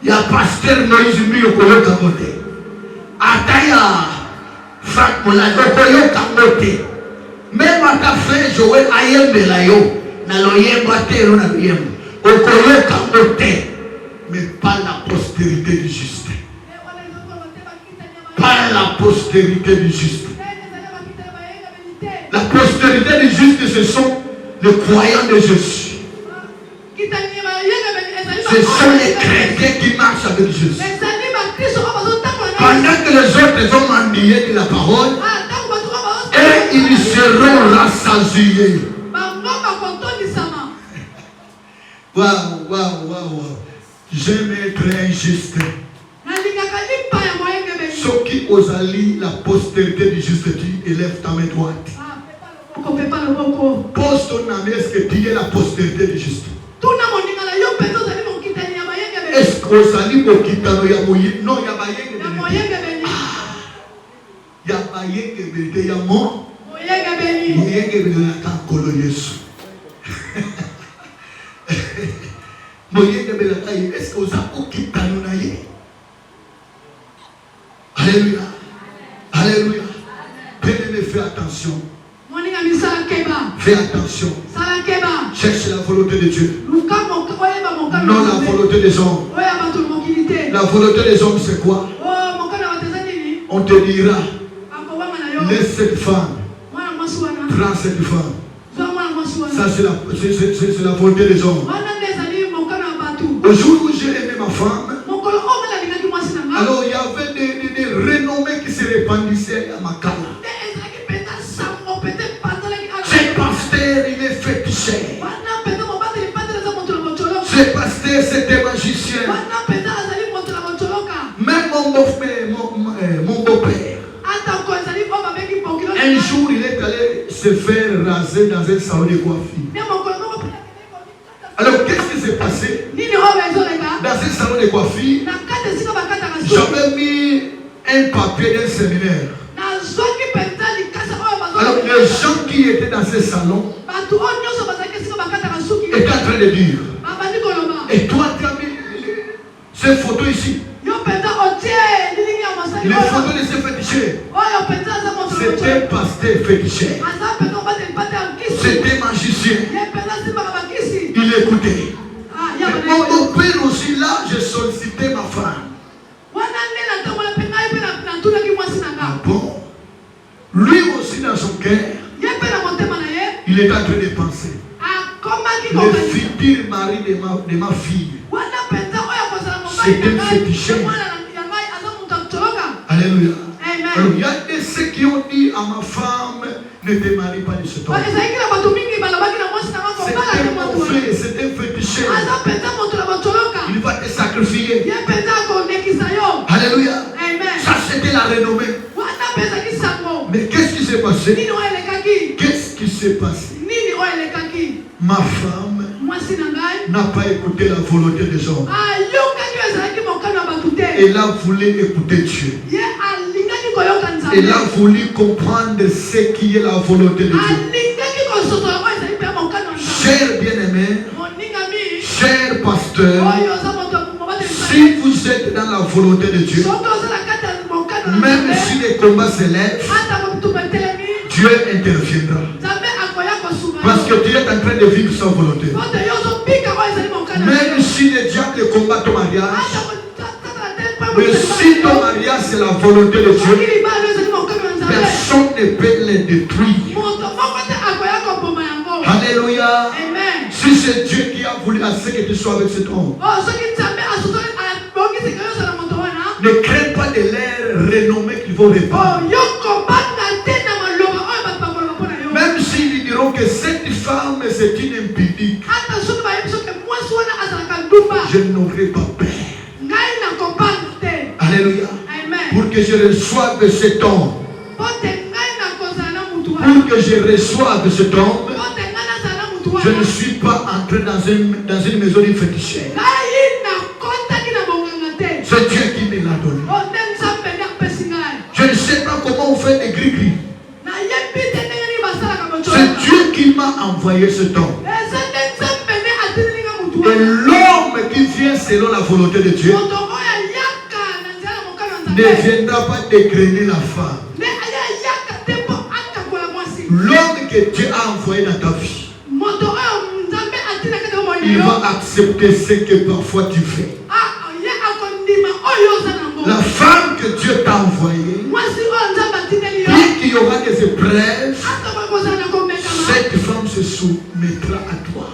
il y a pasteur Moïse Mui au Koyoka Kote. À ta Franck Moulay au Koyoka Kote. Même à ta frère Joël Ayem Belayo, na loyem batero na loyem. Au Koyoka Kote. Mais pas la postérité du juste. Pas la postérité du juste. La postérité du juste, ce sont les croyants de Jésus. Ce sont les chrétiens qui marchent avec Jésus. Pendant que les autres vont mendier de la parole, et ils seront rassasiés. Waouh. J'aime être injuste. Ceux qui osent aller la postérité du juste, tu élèves ta main droite. Pose ton âme, est-ce que tu es la postérité du juste? Est-ce que vous allez au Kitano Yamoye? Non, il y a Bayeng. Il y a Bayeng Bété, il y a moi. Moyeng Bété, il y a Kankolo Yesu. Moyeng Bété, est-ce que vous allez au Kitano Naye? Alléluia. Alléluia. Bien-aimé, fais attention. Fais attention. Cherche la volonté de Dieu. Non la volonté des hommes. La volonté des hommes, c'est quoi? On te dira, laisse cette femme. Prends cette femme. Ça, c'est la volonté des hommes. Le jour où j'ai aimé ma femme, alors il y avait des renommées qui se répandissaient à Makala. Ce pasteur, il est fétiché. Ce pasteur, c'était magicien. Même mon beau-père. Un jour, il est allé se faire raser dans un salon de coiffure. Alors, qu'est-ce qui s'est passé? Dans un salon de coiffure, j'avais mis un papier d'un séminaire. Alors, les gens qui étaient dans ce salon étaient en train de dire, et toi, tu as mis ces photos ici. Les photos de ces fétichés. C'était un pasteur fétiché. C'était magicien. Il écoutait. Mon père aussi, là, j'ai sollicité ma femme. Ah bon? Lui aussi, dans son cœur, il est en train de penser. Le futur mari de ma fille, c'était fétiché. Alléluia. Alors, il y a ceux qui ont dit à ma femme, ne te marie pas de cet homme. C'était mauvais, c'était fétiché. Il va te sacrifier. Alléluia. Ça, c'était la renommée. Mais qu'est-ce qui s'est passé? Qu'est-ce qui s'est passé? Ma femme n'a pas écouté la volonté des hommes. Elle a voulu écouter Dieu. Elle a voulu comprendre ce qui est la volonté de Dieu. Cher bien-aimé, cher pasteur, si vous êtes dans la volonté de Dieu, même si les combats s'élèvent, Dieu interviendra. Parce que tu es en train de vivre sa volonté. Même si le diable combat ton mariage, mais si ton mariage c'est la volonté de Dieu, personne ne peut les détruire. Alléluia. Si c'est Dieu qui a voulu assez que tu sois avec cet homme, ne crains pas de l'air renommé qu'ils vont répandre. Même s'ils diront que cette femme c'est une impudique, je n'aurai pas peur. Alléluia. Pour que je reçoive cet homme. Pour que je reçoive cet homme, je ne suis pas entré dans une maison de fétichère. gris-gris. C'est Dieu qui m'a envoyé cet homme. Et l'homme qui vient selon la volonté de Dieu ne viendra pas dégrainer la femme. L'homme que Dieu a envoyé dans ta vie, il va accepter ce que parfois tu fais. La femme que Dieu t'a envoyée, bien qu'il y aura des épreuves, cette femme se soumettra à toi.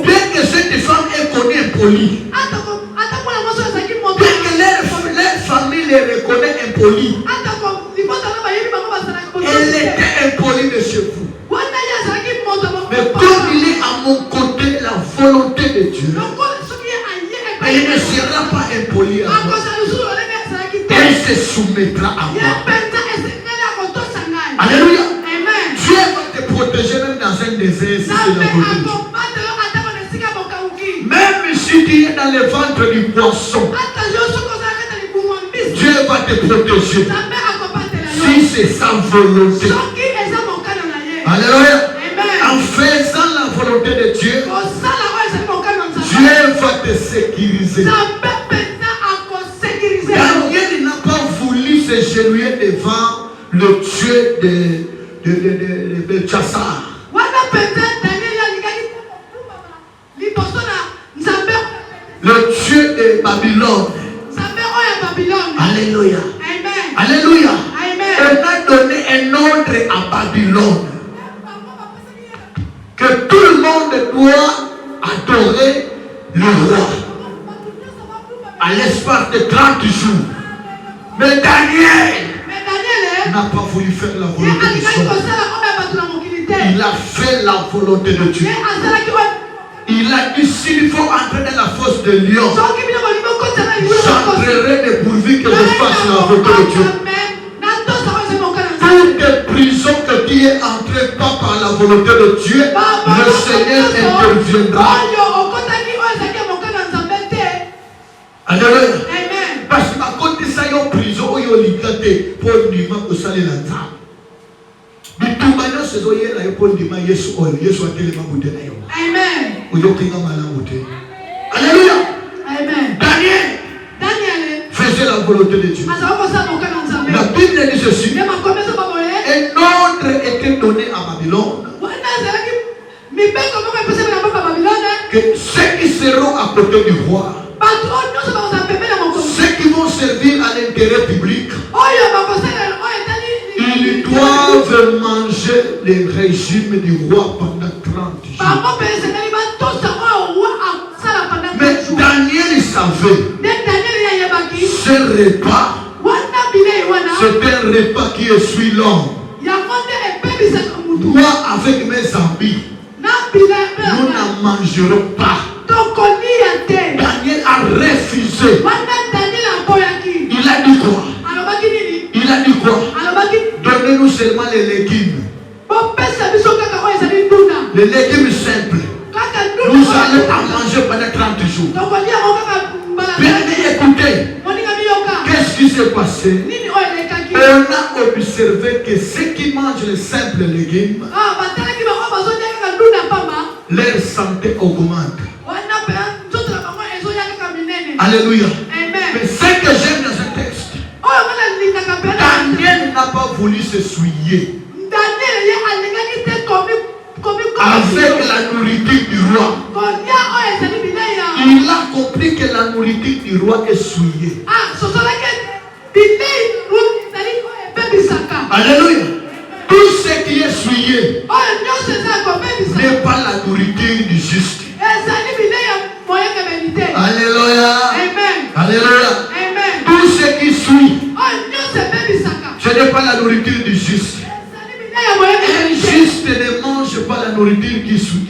Bien que cette femme ait connu impoli, bien que leur famille les reconnaît impoli, elle était impolie de chez vous. Mais comme il est à mon côté, la volonté de Dieu, elle ne sera pas impolie à moi. Elle se soumettra à moi. Alléluia. Dieu va te protéger même dans un désert si c'est la volonté de Dieu. Même si tu es dans le ventre du poisson, Dieu va te protéger. Si c'est sa volonté. Alléluia. En faisant la volonté de Dieu, Dieu va te sécuriser. Daniel n'a pas voulu se genouiller devant le Dieu de Belchassar. Le Dieu de Babylone. Alléluia. Alléluia. On a donné un ordre à Babylone que tout le monde doit adorer le roi à l'espace de 30 jours. Mais Daniel n'a pas voulu faire la volonté de son. Il a fait la volonté de Dieu. Il a dit, s'il faut entrer dans la fosse de lion, j'entrerai dépourvu que je fasse la volonté de Dieu. Toutes les prisons que tu es entré pas par la volonté de Dieu, le Seigneur interviendra. Alléluia. Parce que quand tu es en prison, tu es en pour dire que ça est la table. Mais tout le monde se dit pour dire que Jésus est Alléluia. Daniel faisait la volonté de Dieu. La Bible dit ceci. Un ordre était donné à Babylone. Que ceux qui seront à côté du roi, ceux qui vont servir à l'intérêt public, ils doivent manger le régime du roi pendant 30 jours. Mais Daniel savait ce repas, c'est un repas qui essuie l'homme. Moi, avec mes amis, nous n'en mangerons pas. Daniel a refusé. Il a dit quoi? Il a dit quoi? Donnez-nous seulement les légumes. Les légumes simples. Nous allons en manger pendant 30 jours. Bien écoutez. Qu'est-ce qui s'est passé? On a observé que ceux qui mangent les simples légumes, leur santé augmente. Alléluia. Mais ce que j'aime dans ce texte, Daniel n'a pas voulu se souiller avec la nourriture du roi. Il a compris que la nourriture du roi est souillée. Alléluia. Tout ce qui est souillé n'est pas la nourriture du juste. Alléluia. Alléluia. Tout ce qui suit, ce n'est pas la nourriture du juste. Un juste ne mange pas la nourriture qui suit.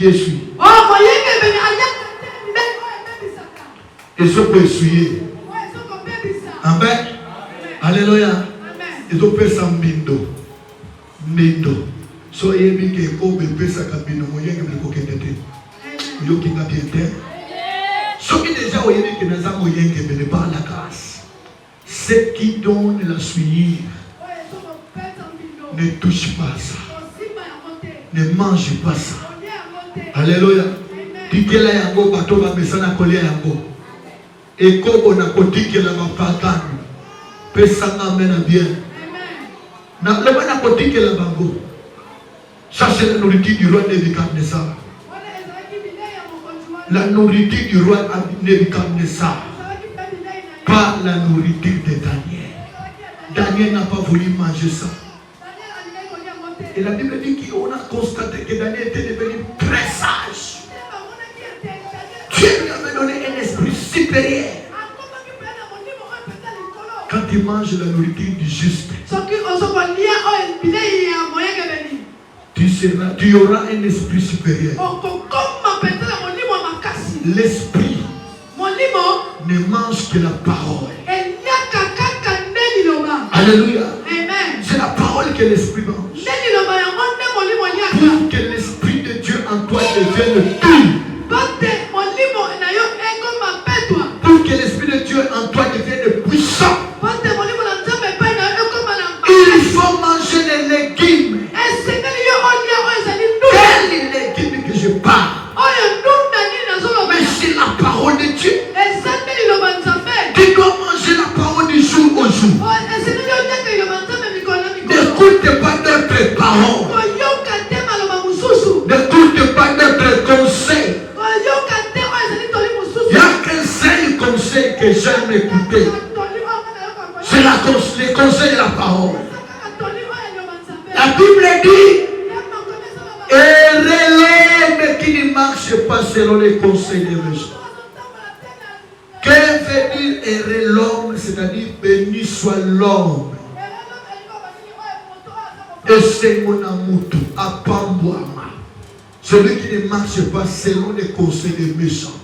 Ils sont pour essuyer. Amen. Alléluia. Ils ont fait ça mindo. Soyez bien que vous avez ça comme mindo. Vous avez bien ce qui déjà vous avez que nous avons par la grâce. Ceux qui donnent la suivre ne touchent pas ça. Ne mangent pas ça. Alléluia. Tikela yango bato ba mesana kolia yango. Eko na kotikela mapagano. Pesa ngamena bien. Na le bana kotikela bango. Ça c'est la nourriture du roi Nebuchadnezzar. La nourriture du roi Nebuchadnezzar. Pas la nourriture de Daniel. Daniel n'a pas voulu manger ça. Et la Bible dit qu'on a constaté que Daniel était devenu très sage. Dieu lui avait donné un esprit supérieur. Quand il mange la nourriture du juste, tu auras un esprit supérieur. L'esprit ne mange que la parole. Alléluia. C'est la parole que l'esprit mange. Pour que l'esprit de Dieu en toi devienne tout. Pour que l'esprit de Dieu en toi devienne puissant. Il faut manger les légumes. Quels légumes que je parle? Mais c'est la parole de Dieu. Tu dois manger la parole du jour au jour. N'écoute pas d'autres paroles. N'écoute pas d'autres conseils. Il n'y a qu'un seul conseil que j'aime écouter. C'est le conseil de la parole. La Bible dit, et l'homme qui ne marche pas selon les conseils des méchants. Que veut dire errer l'homme? C'est-à-dire béni soit l'homme. Et c'est mon amour à Pamboama. Celui qui ne marche pas selon les conseils des méchants.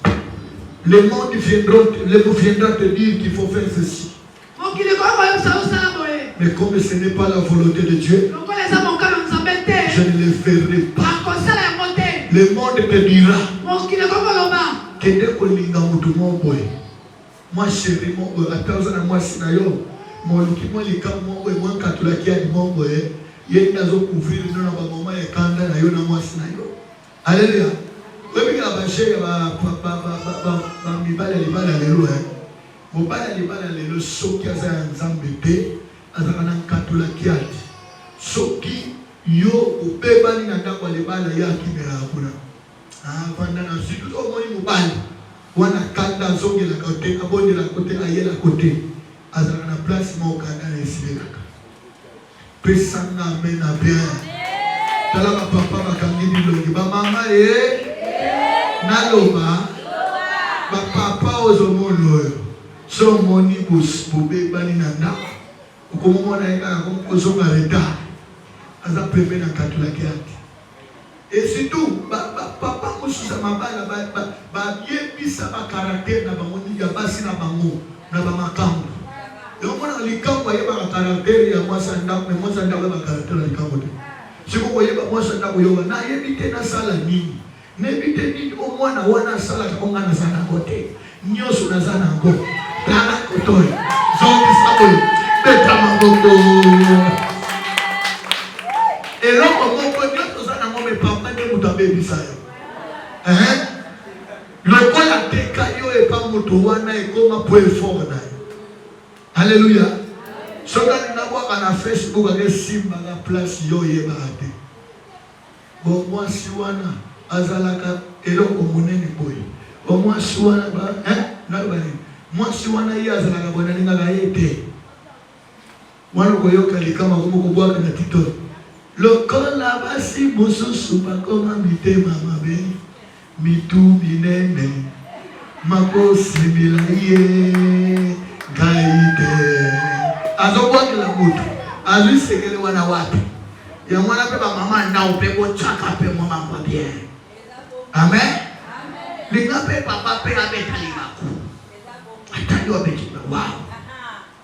Le monde viendra te dire qu'il faut faire ceci. Mais comme ce n'est pas la volonté de Dieu, je ne le ferai pas. Le monde te dira que dès qu'on est dans mon boy, moi chérie, mon boy, attends, moi c'est d'ailleurs, mon moi les cas, mon boy, moi quand tu l'as qui a dit mon boy, il y a une autre couvrir dans le moment et quand là, il y a une moi c'est d'ailleurs. Alléluia. Oui, mais la bâche, mibala lelo, mobala libala lelo, soki aza nzambete, azakana katula kiati, soki yo ubebani na ndako libala ya kimera hakuna. Vanda na siku to moni mobali, wana kanda zonge la kote, abonde la kote, aye la kote, azakana place mo kanda na esibeka. Pesanga mena bien. Tala ba papa bakangini longi ba mama naloba ba papa ozomono so moni bobe bani na ndako ukomona eka kozonga reta aza preme na katula kiati et surtout ba papa mususa mabala ba yebisa ba caractère na bango ya basi na bango na ba makambo yo mona likambo yeba ba caractère ya mwasa ndako mwasa ndako ba caractère likambo te siko ko yeba mwasa ndako yo na yebite na sala nini nebite nini omwana wana sala konga na sana kote nyoso na sana ngo tala kotoy zongi sabo beta maboko eloko moko nyoso sana ngome papa ne mutabe bisayo lokola teka yo e pa mutu wana e koma po effort na. Alléluia. Soka na kwa na Facebook ake simba na place yo yeba ate bo mwasi wana azalaka eloko monene boy o mwasi wana ba na bali mwasi wana ye azalaka bona ninga ga yete wana ko yoka likama ko kubwaka na tito lokola basi mususu bakoma mitema mabe mitu minene makosi bilaye gaide azobwaka la mutu azisekele wana wapi ya mwana pe ba mama na upego chaka pe mama kwa bien. Amen. Linga pe papa pe abetali bako. Atali wabeti wow.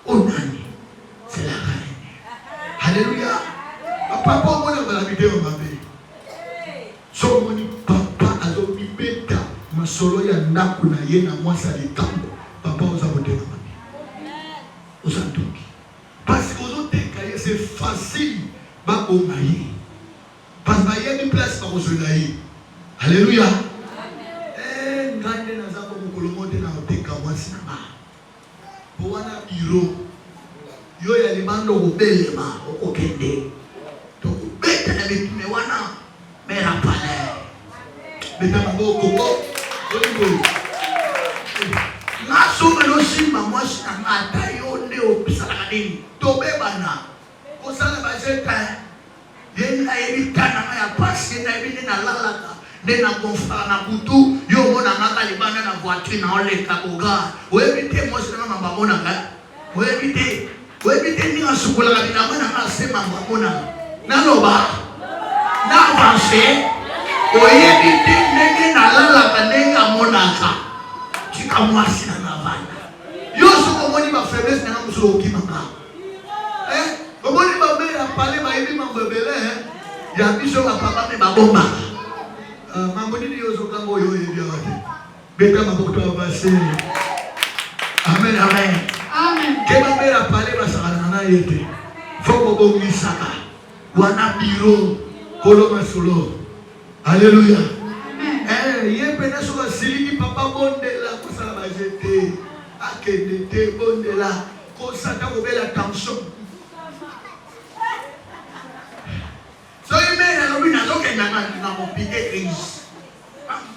Onani. C'est la reine. Alléluia. Papa mwana bala video mabe. So moni papa azo bibeta masolo ya ndaku na ye na mwasa likambo. Papa oza bote mabe. Oza facile ba omayi parce que y a une place pour se laï. Alléluia. Ngande na zako mukolomote na oteka mwasi na ba po wana biro yo ya limando obelema okokende to kubeta na bitume wana mera pale beta maboko oligo na sobe no simba mwasi na ngata yo nde opisala kadini to bebana kosala ba jeta yena yebitana ya pasi na ebine na lalaka nena konfara na kutu yo mona ngaka libanda na voiture na oleka boga webite mwasi na mama mona ka webite ni asukula kabina mwana ngasema mwana naloba na avance oyebite nenge na lalaka nenge amonaka chika mwasi na navana yo soko moni ba faiblesse na muso okimanga omoni ba mera pale ba yebi mambebele ya biso ba papa me ba bomba mambo nini yo zoka ngoyo yebi awate beta maboko to abase amen amen amen keba mera pale ba sakana na yete foko bongisaka wana biro koloma solo alléluia amen yempe na soka siliki papa bondela kosala ba jete akende te bondela kosata kobela tension. So you made a lobby na loke na mo pike crise.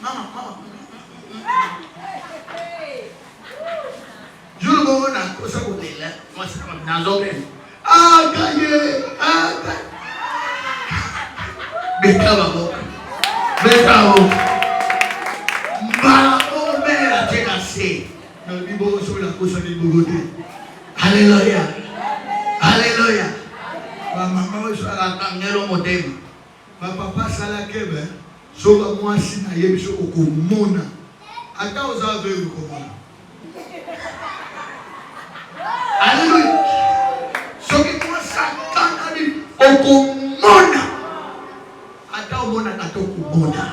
Mama. Julu mo na ko sa bodela, mo sa na loke. Gaye. Beta. Mbala o mera tena se. Na bibo so la cosa di Bogotá. Hallelujah. Hallelujah. Mama osala kangelo motema ba papa sala kebe soba mwasi na yebiso okomona ata oza velu komona. Hallelujah. Soki mwasa kangani okomona ata omona kato komona.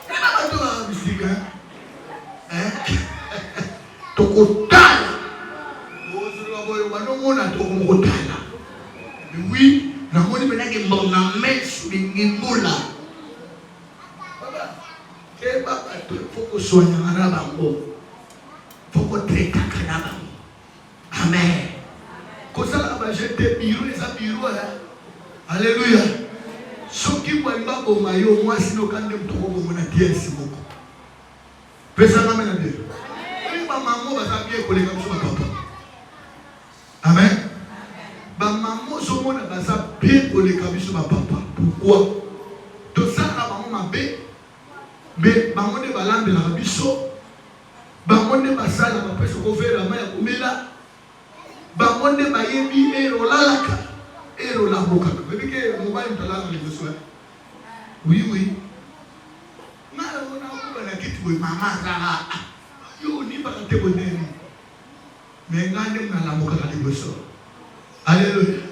Kana bato ba bisika tokotala ozulu boyo banomona tokomotala. Oui, na moni benaki mbona mesu bingimula. Baba, ke baba to foko sonya ngana bango. Foko treta kana bango. Amen. Kosala ba jete biro eza biro ya. Alléluia. Soki kwa mbabo mayo mwasi no kande mtoko mona tiesi moko. Pesa ngame na biro. Amen. Ba maman ba sabie koleka mso papa. Amen. Ba maman so mona baza bien koleka biso ba papa. Pourquoi? To sala ba maman be ba monde balande la biso. Ba monde basala ba peso ko vera ma ya kumela. Ba monde ba yebi ero lalaka. Ero la boka. Bebike mobile mtalala le biso. Oui. Mara mona ko na kitu we mama zara. Yo ni ba te boneni. Mais ngane mna la boka ka biso. Alléluia.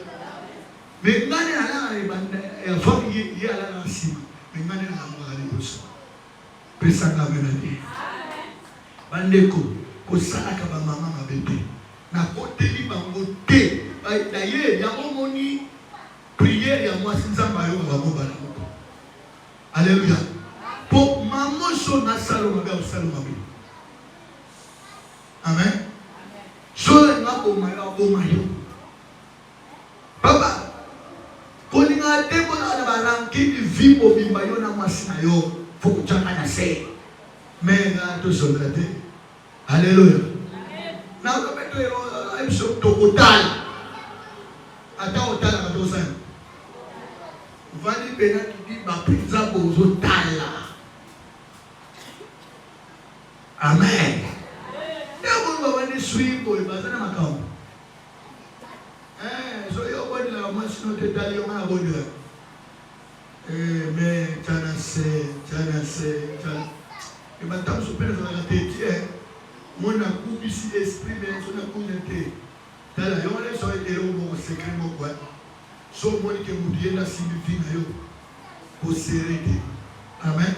Mais ngane ala la banda ya famille ya ala sima. Mais ngane na mo ala biso. Pesa ka menani. Bandeko ko sala ka ba mama mabete. Na koteli bango te. D'ailleurs ya momoni prière ya moi sinzamba yo ba mo bana mo. Alléluia. Pour maman so na salo mabe o salo mabe. Amen. So na ko mayo. Papa, koni nga tembo na baranki vipo bimba yo na mwasi na yo foko chaka na se. Menga to sobrate. Alléluia. Na ko beto yo episode to kotal. Ata otala ka to sa. Vani pena ki ba pizza bozo tala. Amen. Ndio Mungu wani swimbo ibazana makao. So yo body la mwasi no tetali yo na body. Mais tana se. E batam super za la tete. Mona kubisi esprit mais so na kunete. Tala yo le so e ro mo secret mo kwa. So moni ke mudienda signifie na yo. Ko serete. Amen.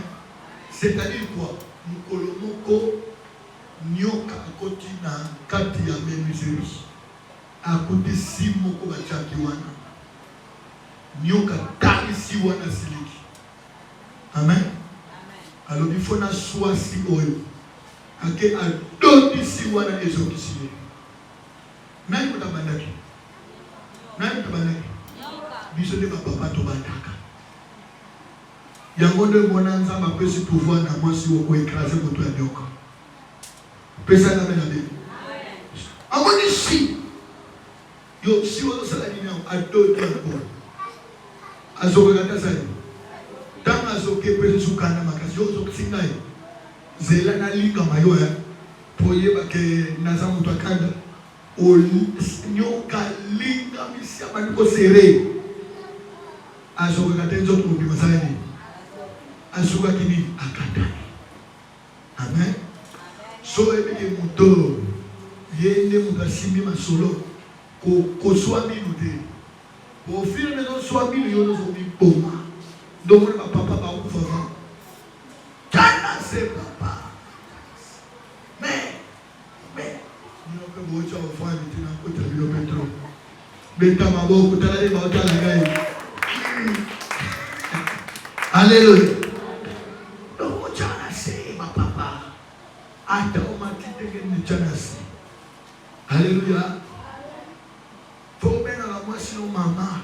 C'est-à-dire quoi? Mukolo moko nyoka koti na kati ya menuiserie. à côté si moko bachaki wana nyoka tali si wana siliki. Amen. Alors il faut na soit si oyo ake adoti si wana ezokisile. Nani mutabandaki? Nani mutabandaki? Biso de papa to bataka. Yango de bonanza ma pesi pouvoir na moi si oko écraser moto ya nyoka. Pesa na mena be. Amoni si yo si wono sala ni na adoti ko. Azokata sali. Tanga zoke pesi sukana makasi yo zokisinga yo. Zela na linga mayo ya. Poye ba ke naza moto akanda. O nyoka linga misi amaniko sere. Azokata nzoto mo bimasani. Azuka kini akatani. Amen. So ebeke moto yende mukasimbi masolo ko swami nude. Au fil de nos swami yo no zobi boma. Donc ma papa ba ou fava. Kana c'est papa. Mais nous que vous avez enfant et maintenant côté le métro. Beta mabo kutala ba utala gai. Alléluia. Donc jana c'est ma papa. Ata o matite que ni jana c'est. Alléluia. Faut bien la moi sinon maman.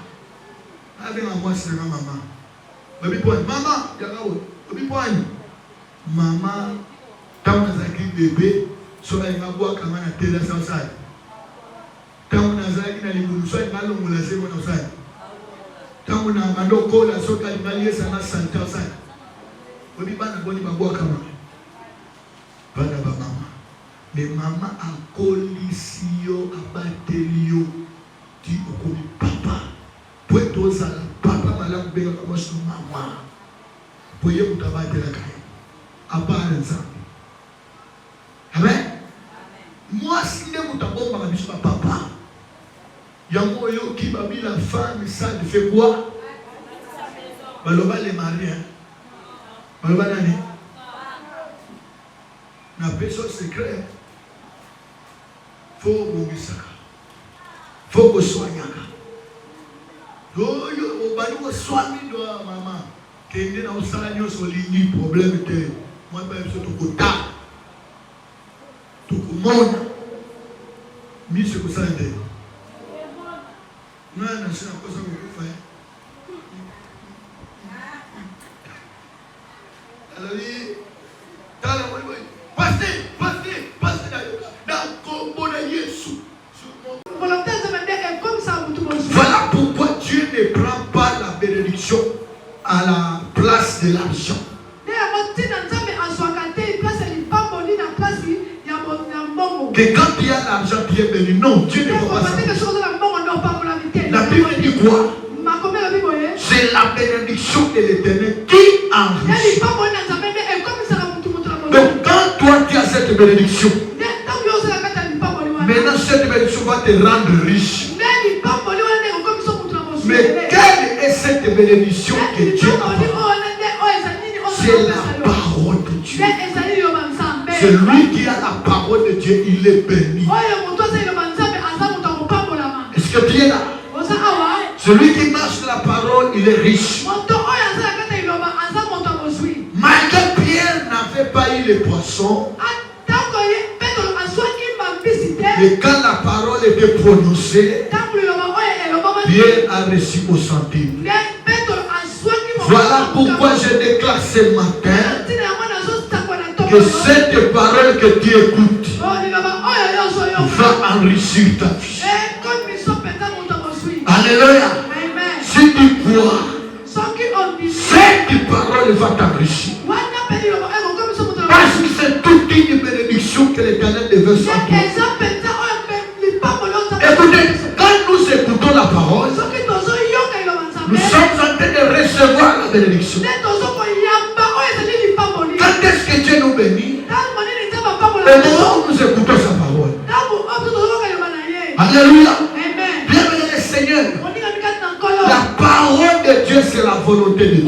Avec la moi sinon maman. Baby point maman, yakawo. Baby point. Maman tant zaki bébé sola ngabwa kama na tela sasa. Tant zaki na libuso ngalo mulase mona sasa. Tant na mandoko la soka limalie sana santa sasa. Baby bana boni bagwa kama. Bana ba mama. Mais maman a colisio abatelio di okomi papa. Pueto sala papa malam bega kama so mama. Poye mutabatela kai. Abarenza. Amen. Moi si ne mutabomba kabisa papa. Yango yo ki babi la femme ça de fait quoi? Baloba les mariés. Baloba nani? Na personne secret. Faut bongisaka. Faut que soignaka. Yo obali ko soigner do mama. Kende na osala nyoso lingi problème te. Moi ba biso to kota. To kumona. Mi se ko sande. Na sina kosa ko fa. Alors tala moi. Pasteur voilà pourquoi Dieu ne prend pas la bénédiction à la place de l'argent. Que quand il y a l'argent, tu es béni. Non, Dieu ne fait pas ça. La Bible dit quoi? C'est la bénédiction de l'Éternel qui enrichit. Donc quand toi tu as cette bénédiction, maintenant cette bénédiction va te rendre riche. Mais quelle est cette bénédiction que Dieu a? C'est la parole de Dieu. Celui qui a la parole de Dieu, il est béni. Est-ce que tu es là? Celui qui marche la parole, il est riche. Malgré Pierre n'avait pas eu les poissons, et quand la parole était prononcée, Pierre a reçu au centime. Voilà pourquoi je déclare ce matin que cette parole que tu écoutes va enrichir ta vie. Alléluia. Si tu crois, cette parole va t'enrichir. Parce que c'est toute une bénédiction que l'Éternel devait sortir. Écoutez, quand nous écoutons la parole, nous sommes en train de recevoir la bénédiction. Quand est-ce que Dieu nous bénit? Au moment où nous écoutons sa parole. Alléluia. Bienvenue le Seigneur. La parole de Dieu, c'est la volonté de Dieu.